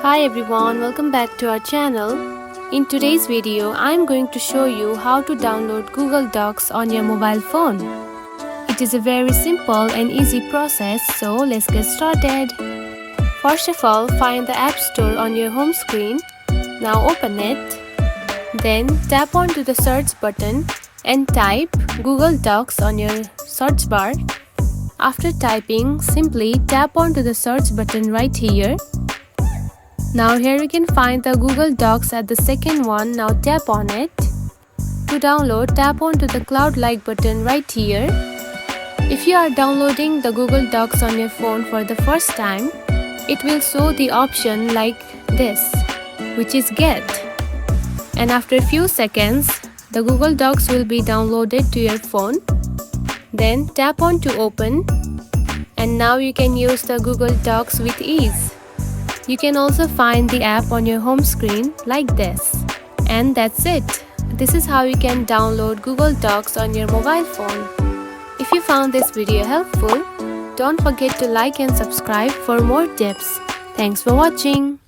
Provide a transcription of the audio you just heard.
Hi everyone, welcome back to our channel. In today's video, I am going to show you how to download Google Docs on your mobile phone. It is a very simple and easy process, so let's get started. First of all, find the App Store on your home screen. Now open it. Then tap onto the search button and type Google Docs on your search bar. After typing, simply tap onto the search button right here. Now here you can find the Google Docs at the second one. Now tap on it. To download, tap onto the cloud-like button right here. If you are downloading the Google Docs on your phone for the first time, it will show the option like this, which is Get. And after a few seconds, the Google Docs will be downloaded to your phone. Then tap on to Open. And now you can use the Google Docs with ease. You can also find the app on your home screen like this. And that's it. This is how you can download Google Docs on your mobile phone. If you found this video helpful, don't forget to like and subscribe for more tips. Thanks for watching.